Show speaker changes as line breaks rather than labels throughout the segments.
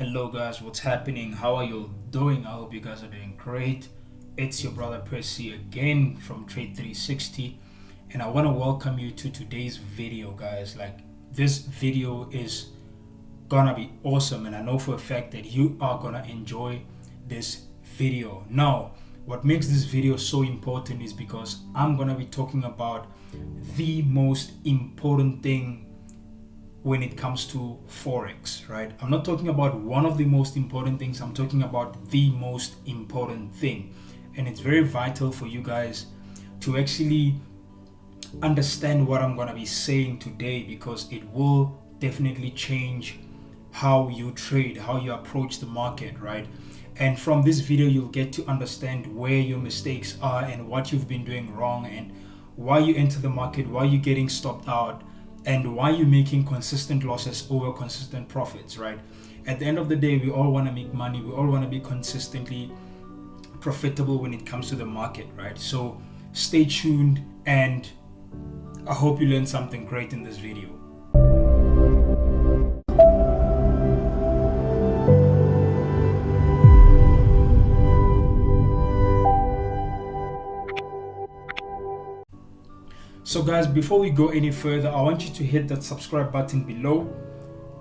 Hello guys, what's happening? How are you doing? I hope you guys are doing great. It's your brother Percy again from Trade 360, and I want to welcome you to today's video, guys. This video is gonna be awesome, and I know for a fact that you are gonna enjoy this video. Now, what makes this video so important is because I'm gonna be talking about the most important thing when it comes to Forex, right? I'm not talking about one of the most important things, I'm talking about the most important thing. And it's very vital for you guys to actually understand what I'm gonna be saying today, because it will definitely change how you trade, how you approach the market, right? And from this video, you'll get to understand where your mistakes are and what you've been doing wrong, and why you enter the market, why you're getting stopped out, and why you're making consistent losses over consistent profits, right? At the end of the day, we all want to make money. We all want to be consistently profitable when it comes to the market, right? So stay tuned, and I hope you learned something great in this video. So guys, before we go any further, I want you to hit that subscribe button below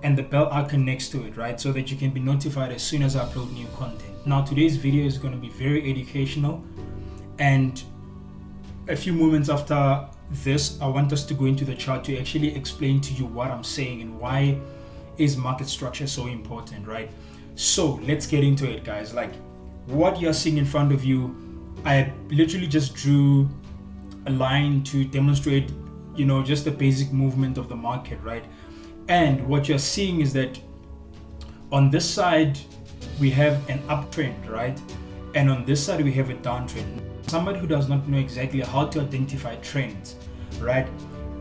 and the bell icon next to it, right? So that you can be notified as soon as I upload new content. Now, today's video is going to be very educational, and a few moments after this, I want us to go into the chart to actually explain to you what I'm saying and why is market structure so important, right? So let's get into it, guys. Like, what you're seeing in front of you, I literally just drew a line to demonstrate, just the basic movement of the market, right? And what you're seeing is that on this side we have an uptrend, right? And on this side we have a downtrend. Somebody who does not know exactly how to identify trends, right?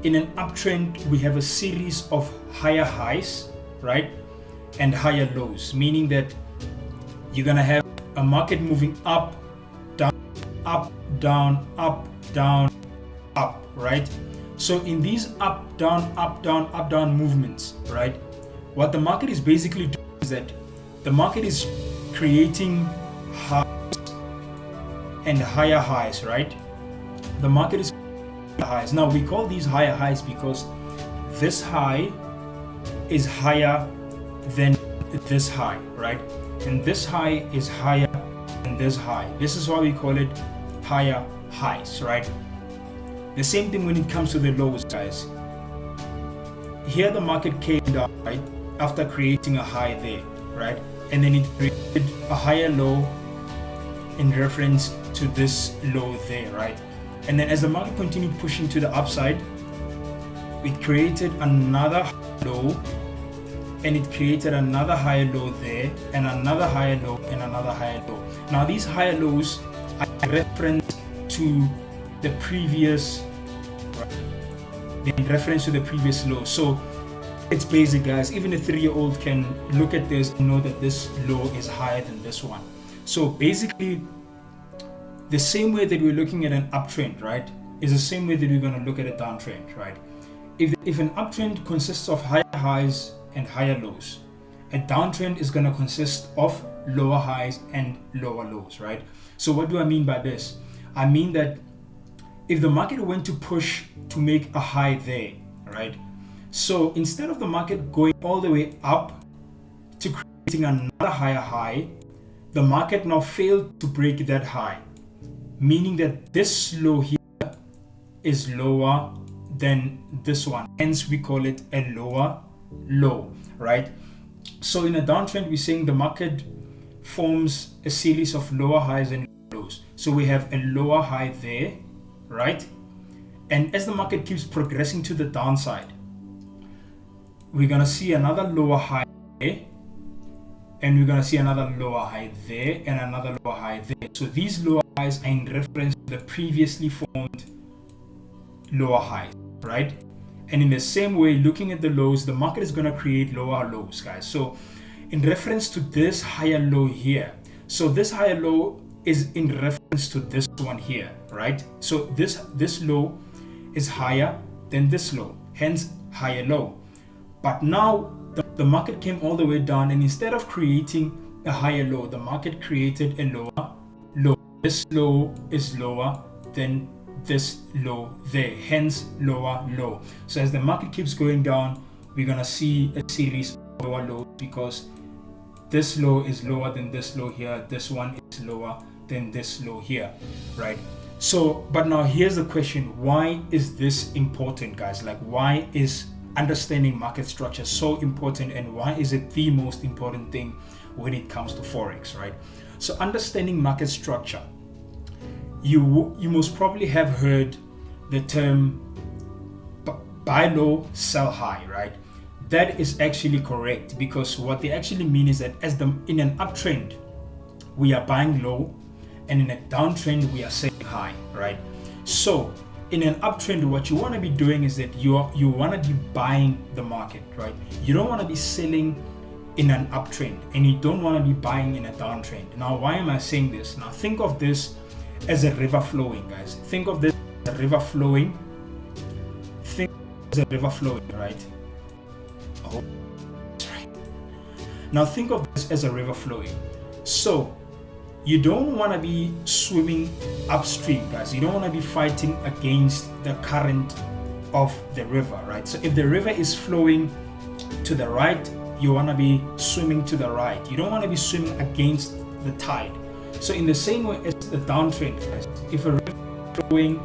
In an uptrend, we have a series of higher highs, right? And higher lows, meaning that you're gonna have a market moving up, down, up, down, up, down, up, right? So in these up, down, up, down, up, down movements, right, what the market is basically doing is that the market is creating highs and higher highs, right? The market is highs. Now we call these higher highs because this high is higher than this high, right? And this high is higher than this high. This is why we call it higher highs, right? The same thing when it comes to the lows, guys. Here the market came down, right, after creating a high there, right? And then it created a higher low in reference to this low there, right? And then as the market continued pushing to the upside, it created another low, and it created another higher low there, and another higher low, and another higher low. Now these higher lows are reference to the previous, in reference to the previous low. So it's basic, guys. Even a 3-year-old can look at this and know that this low is higher than this one. So basically, the same way that we're looking at an uptrend, right, is the same way that we're going to look at a downtrend, right? If an uptrend consists of higher highs and higher lows, a downtrend is going to consist of lower highs and lower lows, right? So what do I mean by this? I mean that if the market went to push to make a high there, right? So instead of the market going all the way up to creating another higher high, the market now failed to break that high, meaning that this low here is lower than this one. Hence we call it a lower low, right? So in a downtrend, we're saying the market forms a series of lower highs and lows. So we have a lower high there, right? And as the market keeps progressing to the downside, we're gonna see another lower high there, and we're gonna see another lower high there, and another lower high there. So these lower highs are in reference to the previously formed lower highs, right? And in the same way, looking at the lows, the market is gonna create lower lows, guys. So in reference to this higher low here, so this higher low is in reference to this one here, right? So this low is higher than this low, hence higher low. But now the market came all the way down, and instead of creating a higher low, the market created a lower low. This low is lower than this low there, hence lower low. So as the market keeps going down, we're gonna see a series of lower lows, because this low is lower than this low here, this one is lower than this low here, right? So, but now here's the question: why is this important, guys? Like, why is understanding market structure so important, and why is it the most important thing when it comes to Forex, right? So understanding market structure, you most probably have heard the term buy low, sell high, right? That is actually correct, because what they actually mean is that in an uptrend, we are buying low, and in a downtrend, we are selling high, right? So in an uptrend, what you want to be doing is that you want to be buying the market, right? You don't want to be selling in an uptrend, and you don't want to be buying in a downtrend. Now, why am I saying this? Now, think of this as a river flowing, guys. Think of this as a river flowing. Think as a river flowing, right? Oh, that's right. Now, think of this as a river flowing. So you don't want to be swimming upstream, guys. You don't want to be fighting against the current of the river, right? So if the river is flowing to the right, you want to be swimming to the right. You don't want to be swimming against the tide. So in the same way as the downtrend, guys, if a river is flowing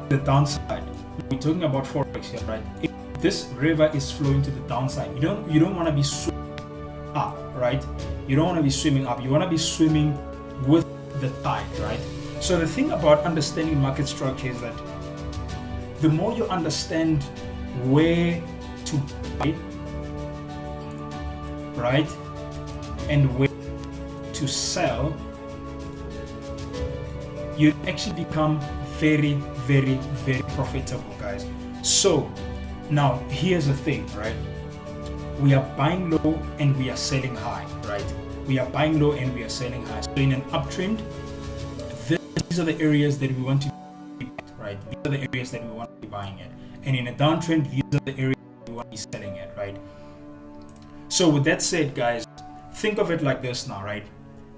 to the downside, we're talking about Forex here, right? If this river is flowing to the downside, you don't want to be swimming up, right? You don't want to be swimming up. You want to be swimming with the tide, right? So the thing about understanding market structure is that the more you understand where to buy, right, and where to sell, you actually become very, very, very profitable, guys. So now here's the thing, right? We are buying low and we are selling high, right? We are buying low and we are selling high. So in an uptrend, these are the areas that we want to be at, right? These are the areas that we want to be buying at. And in a downtrend, these are the areas that we want to be selling at, right? So with that said, guys, think of it like this now, right?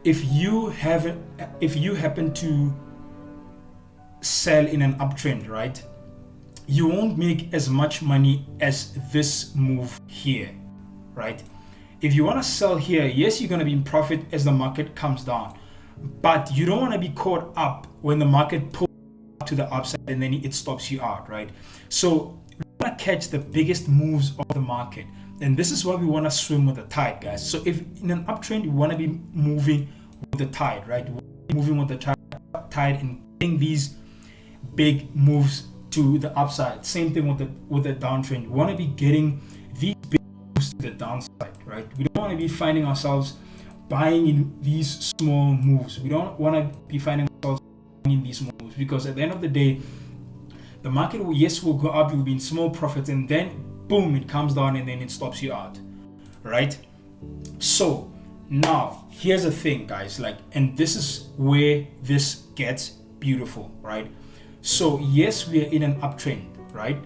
If you happen to sell in an uptrend, right, you won't make as much money as this move here, right? If you want to sell here, yes, you're going to be in profit as the market comes down, but you don't want to be caught up when the market pulls up to the upside and then it stops you out, right? So we want to catch the biggest moves of the market, and this is why we want to swim with the tide, guys. So if in an uptrend, you want to be moving with the tide, right? Moving with the tide and getting these big moves to the upside. Same thing with the downtrend. We want to be getting these big moves to the downside, right? We don't want to be finding ourselves buying in these small moves. We don't want to be finding ourselves buying in these moves, because at the end of the day, the market will go up, you'll be in small profits, and then boom, it comes down and then it stops you out, right? So now here's the thing, guys, like, and this is where this gets beautiful, right? So yes, we are in an uptrend, right?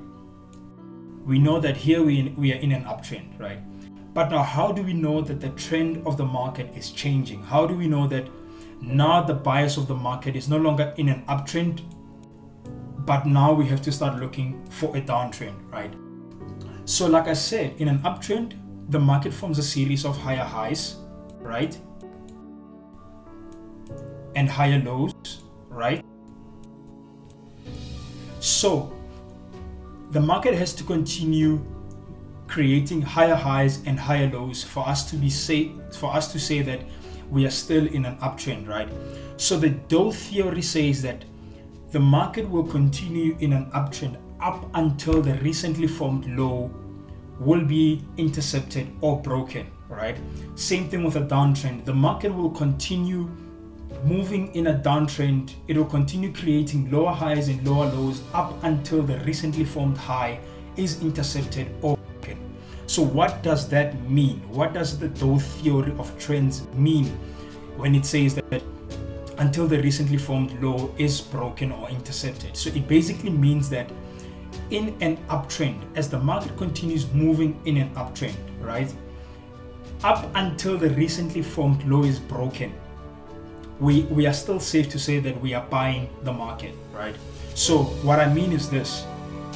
We know that here we are in an uptrend, right? But now, how do we know that the trend of the market is changing? How do we know that now the bias of the market is no longer in an uptrend, but now we have to start looking for a downtrend, right? So like I said, in an uptrend, the market forms a series of higher highs, right? And higher lows, right? So the market has to continue creating higher highs and higher lows for us to say that we are still in an uptrend, right? So the Dow theory says that the market will continue in an uptrend up until the recently formed low will be intercepted or broken, right? Same thing with a downtrend. The market will continue moving in a downtrend. It will continue creating lower highs and lower lows up until the recently formed high is intercepted or broken. So what does that mean? What does the Dow theory of trends mean when it says that until the recently formed low is broken or intercepted? So it basically means that in an uptrend, as the market continues moving in an uptrend, right? Up until the recently formed low is broken, we are still safe to say that we are buying the market, right? So what I mean is this: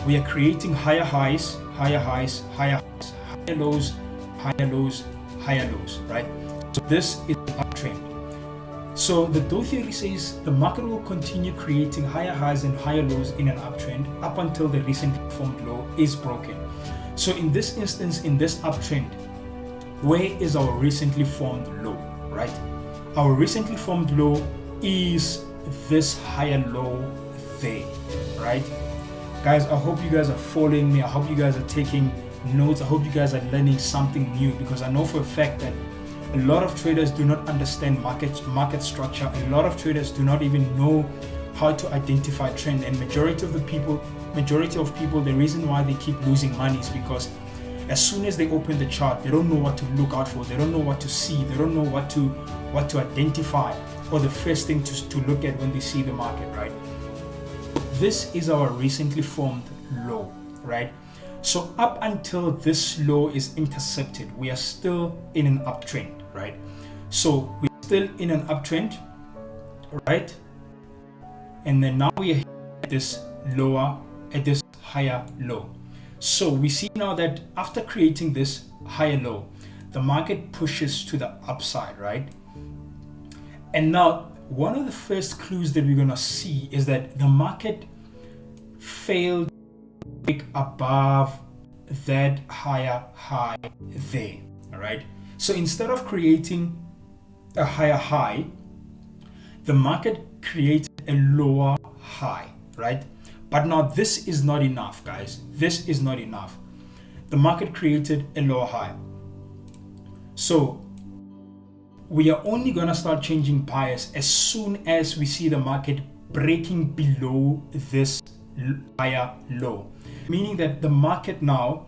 we are creating higher highs, higher highs, higher highs, higher lows, higher lows, higher lows, right? So this is an uptrend. So the Dow theory says the market will continue creating higher highs and higher lows in an uptrend up until the recently formed low is broken. So in this instance, in this uptrend, where is our recently formed low, right? Our recently formed low is this higher low there, right? Guys, I hope you guys are following me. I hope you guys are taking notes. I hope you guys are learning something new, because I know for a fact that a lot of traders do not understand market structure. A lot of traders do not even know how to identify trend. And majority of people, the reason why they keep losing money is because as soon as they open the chart, they don't know what to look out for. They don't know what to see. They don't know what to identify, or the first thing to look at when they see the market, right? This is our recently formed low, right? So up until this low is intercepted, we are still in an uptrend, right? So we're still in an uptrend, right? And then now we are at this higher low. So we see now that after creating this higher low, the market pushes to the upside, right? And now one of the first clues that we're gonna see is that the market failed to break above that higher high there, all right? So instead of creating a higher high, the market created a lower high, right? But now this is not enough, guys. This is not enough. The market created a lower high. So we are only gonna start changing bias as soon as we see the market breaking below this higher low, meaning that the market now,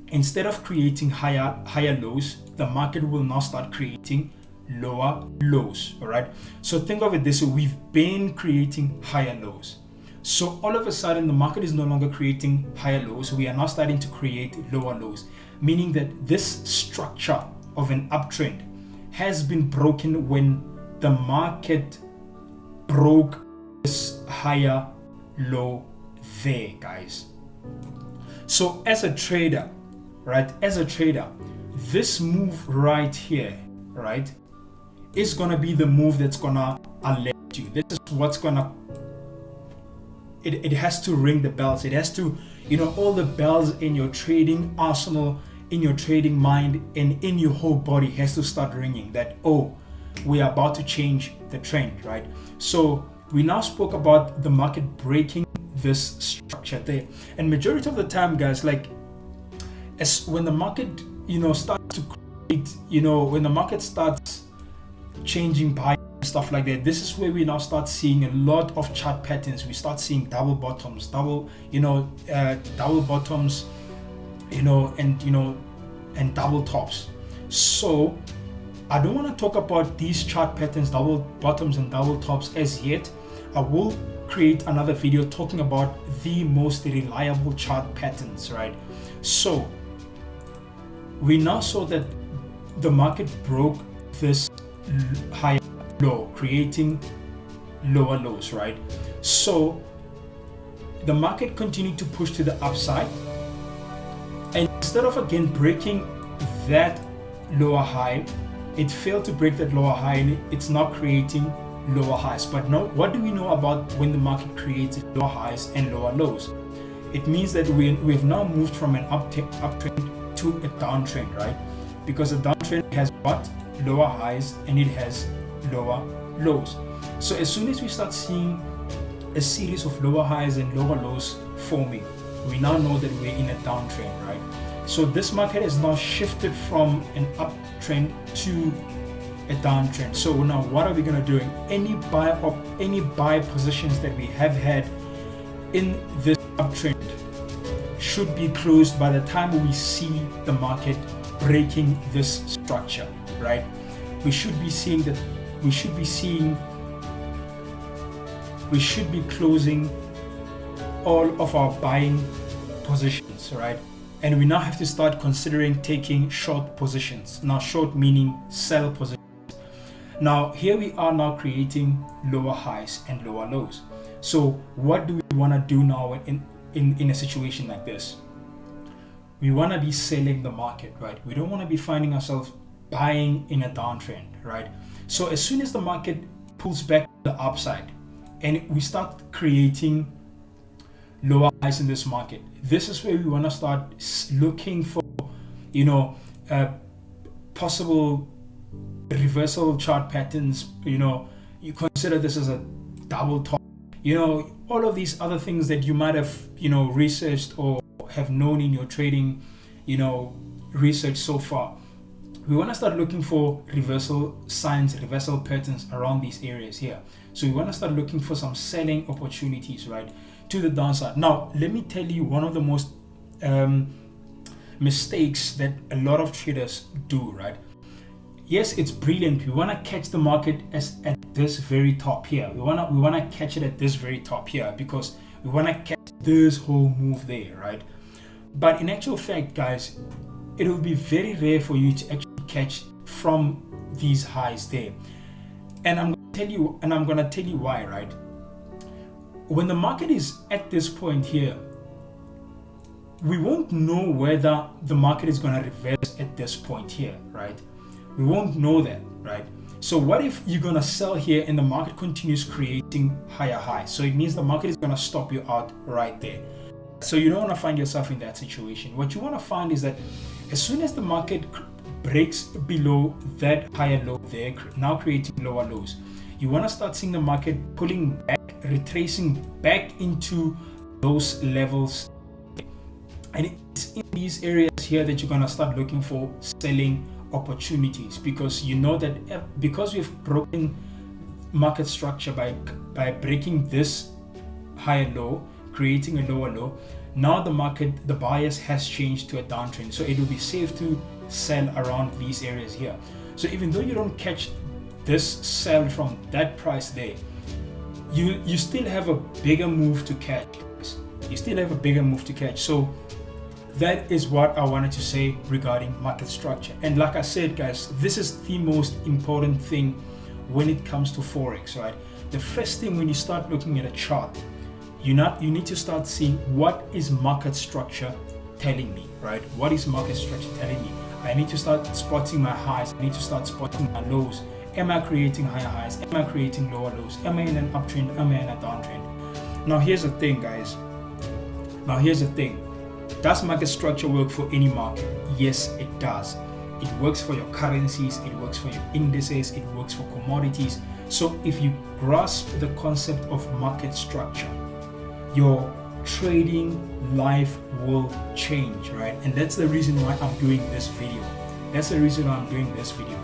instead of creating higher lows, the market will now start creating lower lows. All right, so think of it this way: we've been creating higher lows, so all of a sudden the market is no longer creating higher lows. We are now starting to create lower lows, meaning that this structure of an uptrend has been broken when the market broke this higher low there, guys. So as a trader, right, this move right here, right, is gonna be the move that's gonna alert you. This is what's gonna, it has to ring the bells. It has to, all the bells in your trading arsenal, in your trading mind, and in your whole body has to start ringing that, oh, we are about to change the trend, right? So we now spoke about the market breaking this structure there, and majority of the time, guys, like as when the market starts to create, when the market starts changing by stuff like that, this is where we now start seeing a lot of chart patterns. We start seeing double bottoms, double bottoms, and double tops. So I don't want to talk about these chart patterns, double bottoms and double tops as yet. I will create another video talking about the most reliable chart patterns, right? So we now saw that the market broke this higher low, creating lower lows, right? So the market continued to push to the upside, and instead of again breaking that lower high, it failed to break that lower high, and it's now creating lower highs. But now, what do we know about when the market creates lower highs and lower lows? It means that we've now moved from an uptrend to a downtrend, right? Because a downtrend has what? Lower highs, and it has lower lows. So as soon as we start seeing a series of lower highs and lower lows forming, we now know that we're in a downtrend, right? So this market has now shifted from an uptrend to a downtrend. So now what are we going to do? Any buy positions that we have had in this uptrend should be closed by the time we see the market breaking this structure, right? We should be closing all of our buying positions, right? And we now have to start considering taking short positions. Now, short meaning sell positions. Now, here we are now creating lower highs and lower lows. So what do we want to do now in a situation like this? We want to be selling the market, right? We don't want to be finding ourselves buying in a downtrend, right? So as soon as the market pulls back to the upside and we start creating lower highs in this market, this is where we want to start looking for, possible reversal chart patterns. You consider this as a double top, all of these other things that you might have, researched or have known in your trading, research so far. We want to start looking for reversal signs, reversal patterns around these areas here. So we want to start looking for some selling opportunities, right, to the downside. Now, let me tell you one of the most mistakes that a lot of traders do, right? Yes, it's brilliant. We want to catch the market at this very top here. We want to catch it at this very top here because we want to catch this whole move there, right? But in actual fact, guys, it will be very rare for you to actually catch from these highs there. And I'm going to tell you why, right? When the market is at this point here, we won't know whether the market is going to reverse at this point here, right? We won't know that, right? So what if you're going to sell here and the market continues creating higher highs? So it means the market is going to stop you out right there. So you don't want to find yourself in that situation. What you want to find is that as soon as the market breaks below that higher low there, now creating lower lows, you want to start seeing the market pulling back, retracing back into those levels. And it's in these areas here that you're going to start looking for selling opportunities, because you know that because we've broken market structure by breaking this higher low, creating a lower low, now the bias has changed to a downtrend, so it will be safe to sell around these areas here. So even though you don't catch this sell from that price there, you still have a bigger move to catch. So that is what I wanted to say regarding market structure. And like I said, guys, this is the most important thing when it comes to Forex, right? The first thing when you start looking at a chart, you need to start seeing what is market structure telling me, right? What is market structure telling me? I need to start spotting my highs. I need to start spotting my lows. Am I creating higher highs? Am I creating lower lows? Am I in an uptrend? Am I in a downtrend? Now here's the thing, guys. Does market structure work for any market? Yes, it does. It works for your currencies, it works for your indices, it works for commodities. So if you grasp the concept of market structure, your trading life will change, right? And that's the reason why I'm doing this video.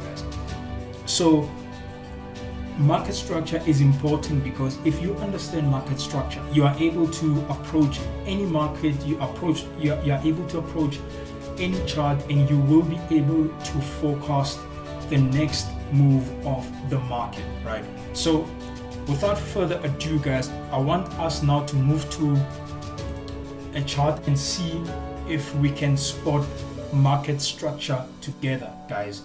Guys. So market structure is important because if you understand market structure, you are able to approach any market, you are able to approach any chart, and you will be able to forecast the next move of the market, right? So without further ado, guys, I want us now to move to a chart and see if we can spot market structure together, guys.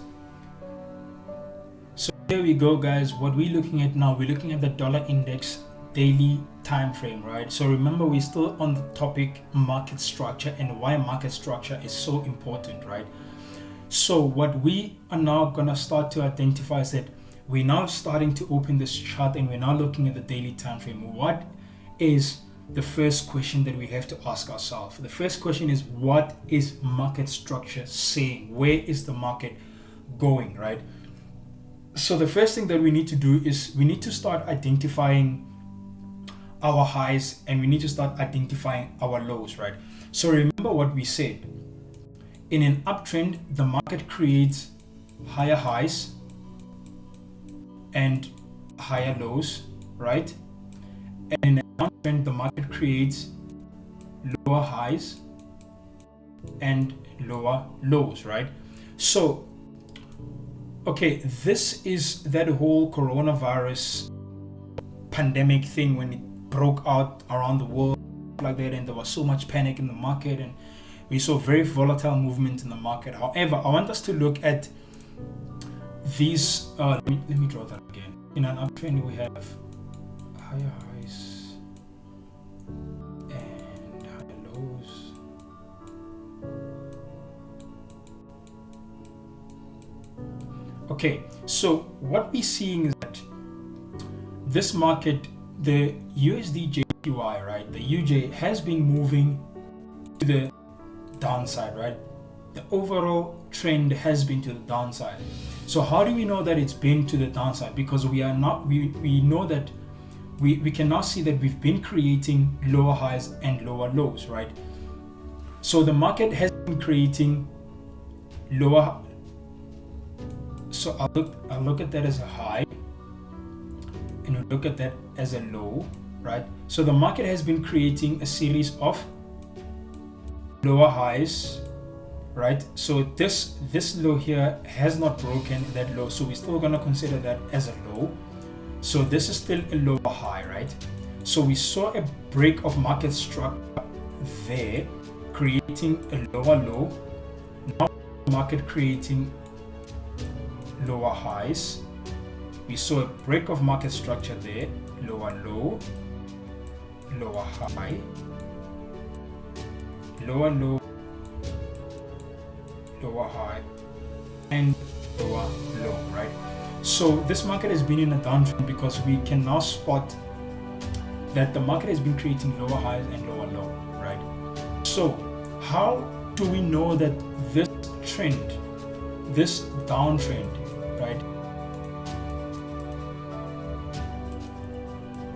So there we go, guys. What we're looking at now, we're looking at the dollar index daily time frame, right? So remember, we're still on the topic market structure and why market structure is so important, right? So what we are now gonna start to identify is that we're now starting to open this chart and we're now looking at the daily time frame. What is the first question that we have to ask ourselves? The first question is, what is market structure saying? Where is the market going, right? So the first thing that we need to do is we need to start identifying our highs and we need to start identifying our lows, right? So remember what we said. In an uptrend, the market creates higher highs and higher lows, right? And in a downtrend, the market creates lower highs and lower lows, right? So, okay, this is that whole coronavirus pandemic thing when it broke out around the world, like that, and there was so much panic in the market, and we saw very volatile movement in the market. However, I want us to look at these. Let me draw that again. In an uptrend, we have higher highs and higher lows. Okay, so what we're seeing is that this market, the usdjpy, right, the UJ has been moving to the downside, right? The overall trend has been to the downside. So how do we know that it's been to the downside? Because we know that we can now see that we've been creating lower highs and lower lows, right? So the market has been creating lower. So I'll look at that as a high, and we'll look at that as a low, right? So the market has been creating a series of lower highs, right? So this low here has not broken that low, so we're still gonna consider that as a low. So this is still a lower high, right? So we saw a break of market structure there, creating a lower low. Now market creating lower highs. We saw a break of market structure there, lower low, lower high, lower low, lower high, and lower low, right? So this market has been in a downtrend because we can now spot that the market has been creating lower highs and lower low, right? So how do we know that this trend, this downtrend, right,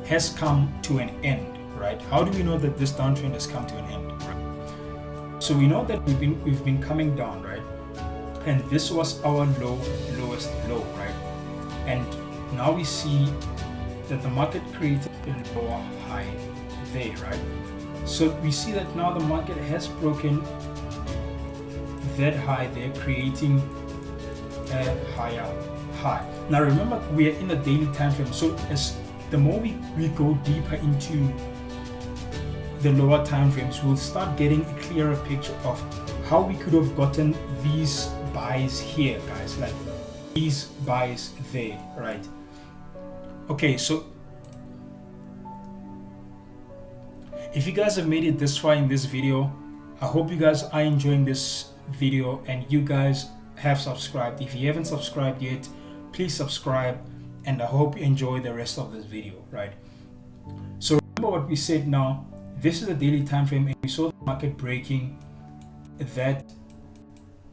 has come to an end, right? How do we know that this downtrend has come to an end, right? So we know that we've been coming down, right? And this was our lowest low, right? And now we see that the market created a lower high there, right? So we see that now the market has broken that high there, creating a higher high. Now remember, we are in a daily time frame, so as the more we go deeper into the lower time frames, we'll start getting a clearer picture of how we could have gotten these buys here, guys, like these buys there, right? Okay, so if you guys have made it this far in this video, I hope you guys are enjoying this video and you guys have subscribed. If you haven't subscribed yet, please subscribe, and I hope you enjoy the rest of this video, right? So remember what we said now. This is a daily time frame, and we saw the market breaking that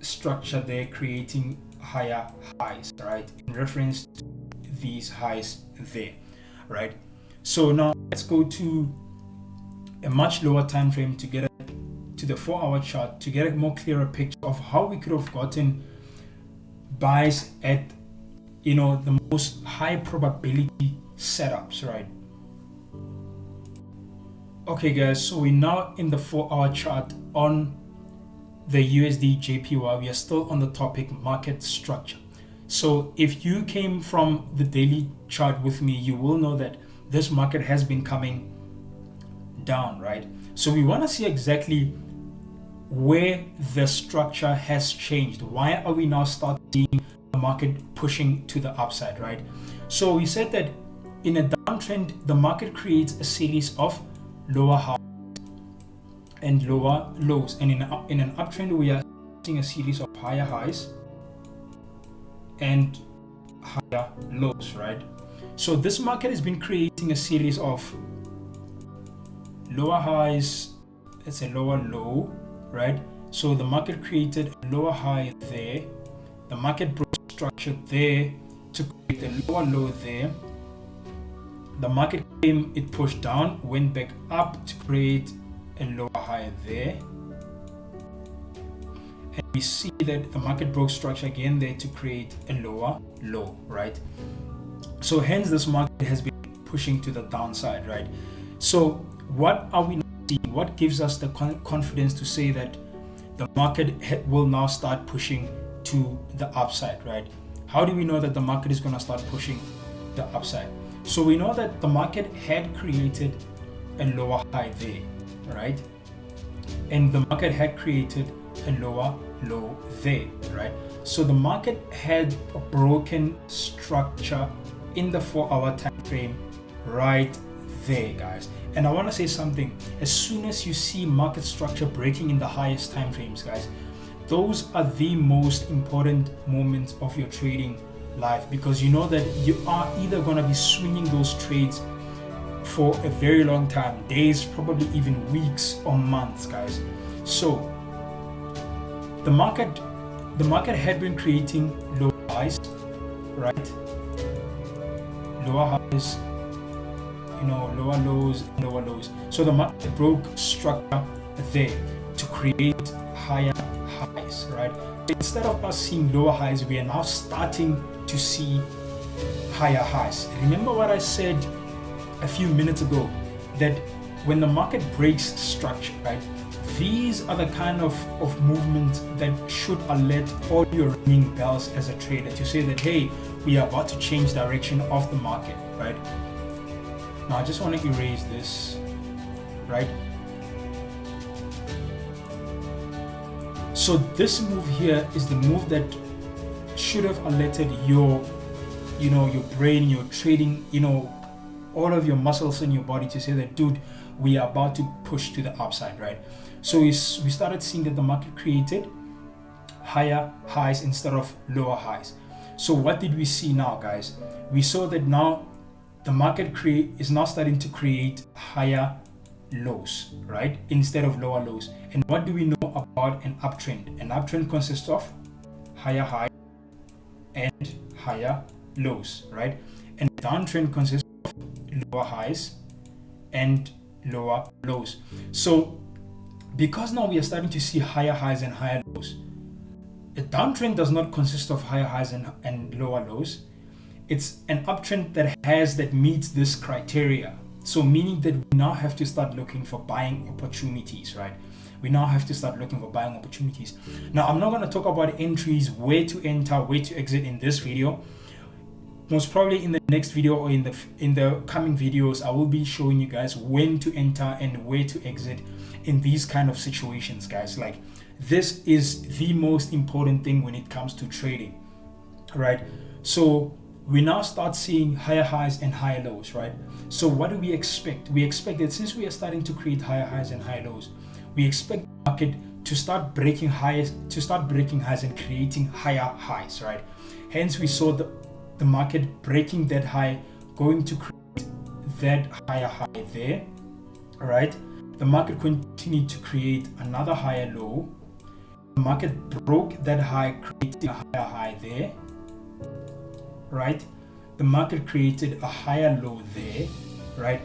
structure there, creating higher highs, right, in reference to these highs there, right? So now let's go to a much lower time frame to get to the 4-hour chart to get a more clearer picture of how we could have gotten buys at, you know, the most high probability setups, right? Okay guys, so we're now in the 4-hour chart on the USD/JPY. We are still on the topic market structure. So if you came from the daily chart with me, you will know that this market has been coming down, right? So we want to see exactly where the structure has changed. Why are we now starting seeing the market pushing to the upside, right? So we said that in a downtrend, the market creates a series of lower highs and lower lows, and in an uptrend we are seeing a series of higher highs and higher lows, right? So this market has been creating a series of lower highs, it's a lower low, right? So the market created a lower high there, the market broke structure there to create a lower low there. The market came, it pushed down, went back up to create a lower high there, and we see that the market broke structure again there to create a lower low, right? So hence this market has been pushing to the downside, right? So what are we seeing? What gives us the confidence to say that the market will now start pushing to the upside, right? How do we know that the market is going to start pushing the upside? So we know that the market had created a lower high there, right? And the market had created a lower low there, right? So the market had a broken structure in the 4-hour time frame right there, guys. And I want to say something. As soon as you see market structure breaking in the highest time frames, guys, those are the most important moments of your trading life, because you know that you are either going to be swinging those trades for a very long time, days, probably even weeks or months, guys. So the market had been creating low highs, right? Lower highs, lower lows, lower lows. So the market broke structure there to create higher highs, right? Instead of us seeing lower highs, we are now starting to see higher highs. Remember what I said a few minutes ago, that when the market breaks structure, right, these are the kind of movements that should alert all your ringing bells as a trader to say that, hey, we are about to change direction of the market, right? Now I just want to erase this, right? So this move here is the move that should have alerted your brain, your trading, all of your muscles in your body to say that, dude, we are about to push to the upside, right? So we started seeing that the market created higher highs instead of lower highs. So what did we see now, guys? We saw that now the market is now starting to create higher lows, right, instead of lower lows. And what do we know about an uptrend? An uptrend consists of higher highs and higher lows, right? And a downtrend consists of lower highs and lower lows. So because now we are starting to see higher highs and higher lows, a downtrend does not consist of higher highs and lower lows. It's an uptrend that meets this criteria. So meaning that we now have to start looking for buying opportunities, right? We now have to start looking for buying opportunities. Now, I'm not going to talk about entries, where to enter, where to exit in this video. Most probably in the next video or in the coming videos, I will be showing you guys when to enter and where to exit in these kind of situations, guys. Like, this is the most important thing when it comes to trading, right? So we now start seeing higher highs and higher lows, right? So what do we expect? We expect that since we are starting to create higher highs and higher lows, we expect the market to start breaking highs and creating higher highs, right? Hence, we saw the market breaking that high, going to create that higher high there, right? The market continued to create another higher low. The market broke that high, creating a higher high there, right? The market created a higher low there, right?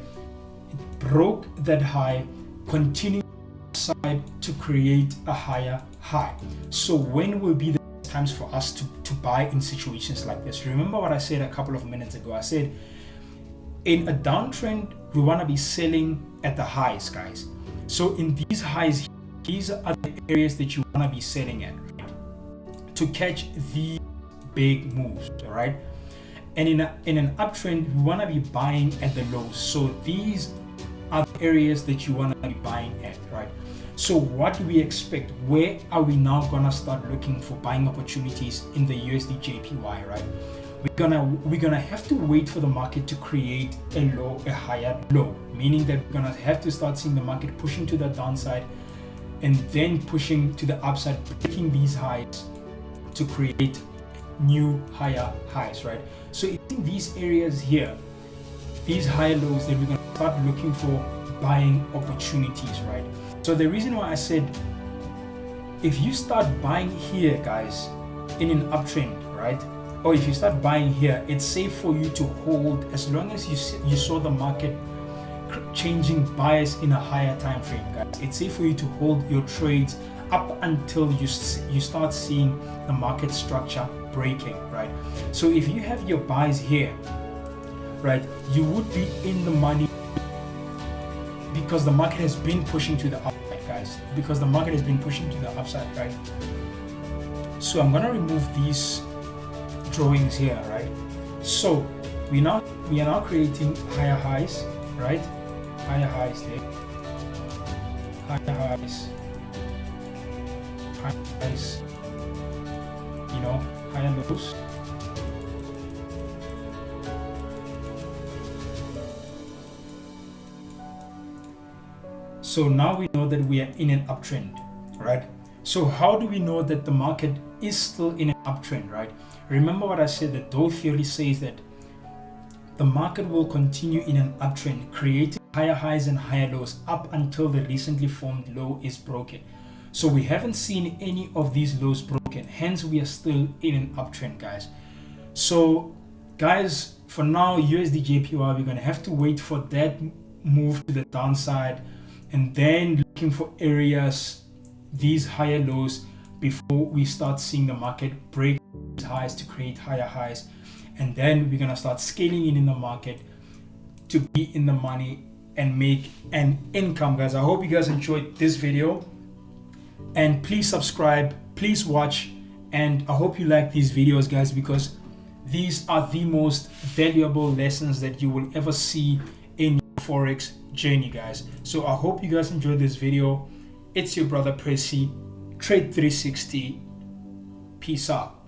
It broke that high, continued side to create a higher high. So when will be the times for us to buy in situations like this? Remember what I said a couple of minutes ago. I said in a downtrend, we want to be selling at the highs, guys. So in these highs, these are the areas that you want to be selling at, right? To catch the big moves, right? And in an uptrend, we want to be buying at the lows. So these are the areas that you want to be buying at, right? So what do we expect? Where are we now gonna start looking for buying opportunities in the USDJPY, right? We're gonna have to wait for the market to create a higher low, meaning that we're gonna have to start seeing the market pushing to the downside and then pushing to the upside, breaking these highs to create new higher highs, right? So it's in these areas here, these higher lows, that we're gonna start looking for buying opportunities, right? So the reason why I said, if you start buying here, guys, in an uptrend, right? Or if you start buying here, it's safe for you to hold as long as you saw the market changing bias in a higher time frame, guys. It's safe for you to hold your trades up until you start seeing the market structure breaking, right? So if you have your buys here, right, you would be in the money because the market has been pushing to the upside, guys. Because the market has been pushing to the upside, right? So I'm gonna remove these drawings here, right? So we are now creating higher highs, right? Higher highs there. higher highs, you know, higher lows. So now we know that we are in an uptrend, right? So how do we know that the market is still in an uptrend, right? Remember what I said, that Dow theory says that the market will continue in an uptrend, creating higher highs and higher lows up until the recently formed low is broken. So we haven't seen any of these lows broken, hence we are still in an uptrend, guys. So guys, for now, USDJPY, we're going to have to wait for that move to the downside and then looking for areas, these higher lows, before we start seeing the market break these highs to create higher highs. And then we're going to start scaling in the market to be in the money and make an income, guys. I hope you guys enjoyed this video, and please subscribe, please watch, and I hope you like these videos, guys, because these are the most valuable lessons that you will ever see in your Forex journey, guys. So I hope you guys enjoyed this video. It's your brother Percy, Trade 360. Peace out.